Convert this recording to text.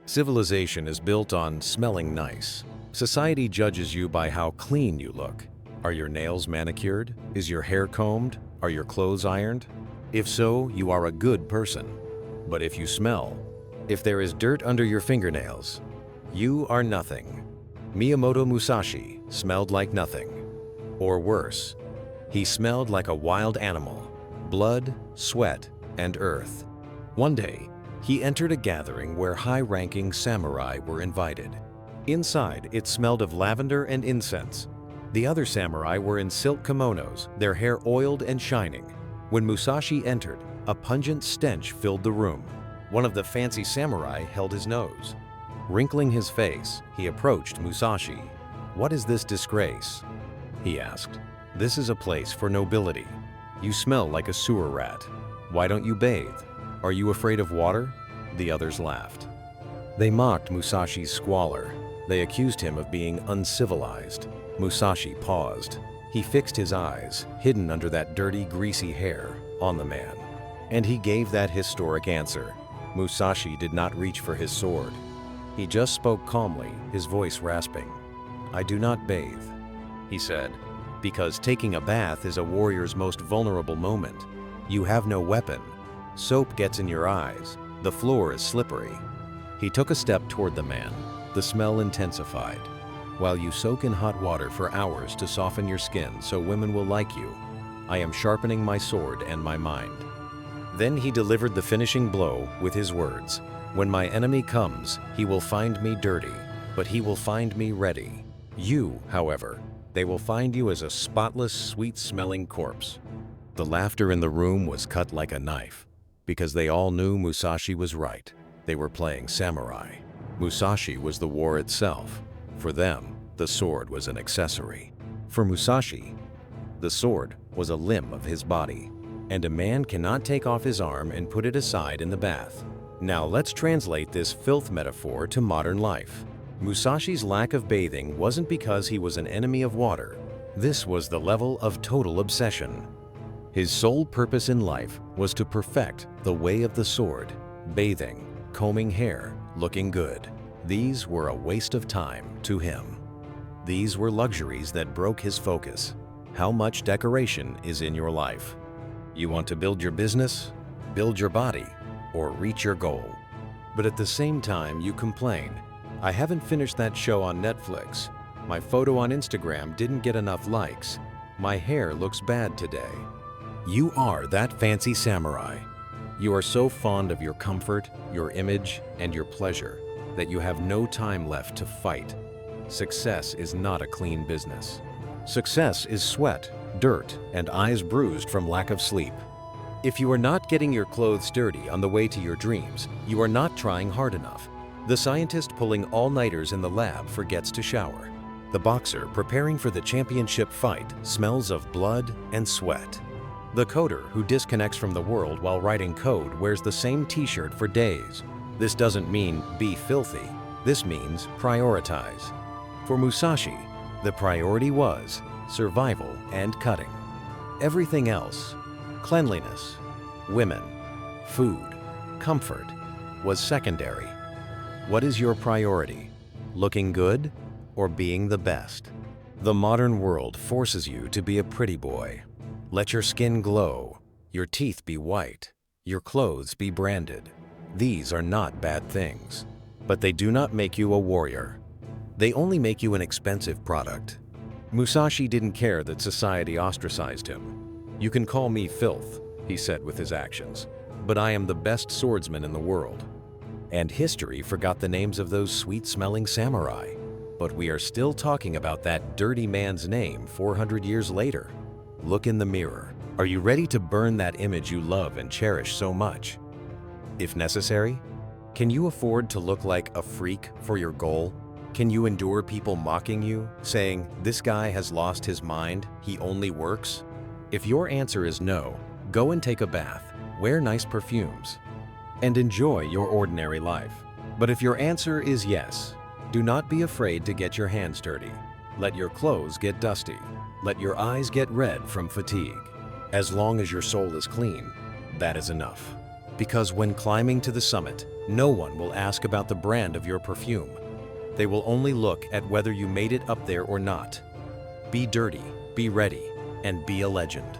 Civilization is built on smelling nice. Society judges you by how clean you look. Are your nails manicured? Is your hair combed? Are your clothes ironed? If so, you are a good person. But if you smell, if there is dirt under your fingernails, you are nothing. Miyamoto Musashi smelled like nothing. Or worse, he smelled like a wild animal, blood, sweat, and earth. One day, he entered a gathering where high-ranking samurai were invited. Inside, it smelled of lavender and incense. The other samurai were in silk kimonos, their hair oiled and shining. When Musashi entered, a pungent stench filled the room. One of the fancy samurai held his nose. Wrinkling his face, he approached Musashi. "What is this disgrace?" he asked. "This is a place for nobility. You smell like a sewer rat. Why don't you bathe? Are you afraid of water?" The others laughed. They mocked Musashi's squalor. They accused him of being uncivilized. Musashi paused. He fixed his eyes, hidden under that dirty, greasy hair, on the man. And he gave that historic answer. Musashi did not reach for his sword. He just spoke calmly, his voice rasping. "I do not bathe," he said, "because taking a bath is a warrior's most vulnerable moment. You have no weapon. Soap gets in your eyes. The floor is slippery." He took a step toward the man. The smell intensified. "While you soak in hot water for hours to soften your skin so women will like you, I am sharpening my sword and my mind." Then he delivered the finishing blow with his words. "When my enemy comes, he will find me dirty, but he will find me ready. You, however, they will find you as a spotless, sweet-smelling corpse." The laughter in the room was cut like a knife, because they all knew Musashi was right. They were playing samurai. Musashi was the war itself. For them, the sword was an accessory. For Musashi, the sword was a limb of his body, and a man cannot take off his arm and put it aside in the bath. Now let's translate this filth metaphor to modern life. Musashi's lack of bathing wasn't because he was an enemy of water. This was the level of total obsession. His sole purpose in life was to perfect the way of the sword, bathing, combing hair, looking good. These were a waste of time to him. These were luxuries that broke his focus. How much decoration is in your life? You want to build your business, build your body, or reach your goal. But at the same time, you complain, "I haven't finished that show on Netflix. My photo on Instagram didn't get enough likes. My hair looks bad today." You are that fancy samurai. You are so fond of your comfort, your image, and your pleasure that you have no time left to fight. Success is not a clean business. Success is sweat, dirt, and eyes bruised from lack of sleep. If you are not getting your clothes dirty on the way to your dreams, you are not trying hard enough. The scientist pulling all-nighters in the lab forgets to shower. The boxer preparing for the championship fight smells of blood and sweat. The coder who disconnects from the world while writing code wears the same t-shirt for days. This doesn't mean be filthy. This means prioritize. For Musashi, the priority was survival and cutting. Everything else, cleanliness, women, food, comfort, was secondary. What is your priority? Looking good or being the best? The modern world forces you to be a pretty boy. Let your skin glow, your teeth be white, your clothes be branded. These are not bad things, but they do not make you a warrior. They only make you an expensive product. Musashi didn't care that society ostracized him. "You can call me filth," he said with his actions, "but I am the best swordsman in the world." And history forgot the names of those sweet-smelling samurai. But we are still talking about that dirty man's name 400 years later. Look in the mirror. Are you ready to burn that image you love and cherish so much? If necessary, can you afford to look like a freak for your goal? Can you endure people mocking you, saying, "This guy has lost his mind, he only works"? If your answer is no, go and take a bath, wear nice perfumes, and enjoy your ordinary life. But if your answer is yes, do not be afraid to get your hands dirty. Let your clothes get dusty. Let your eyes get red from fatigue. As long as your soul is clean, that is enough. Because when climbing to the summit, No one will ask about the brand of your perfume. They will only look at whether you made it up there or not. Be dirty, be ready, and be a legend.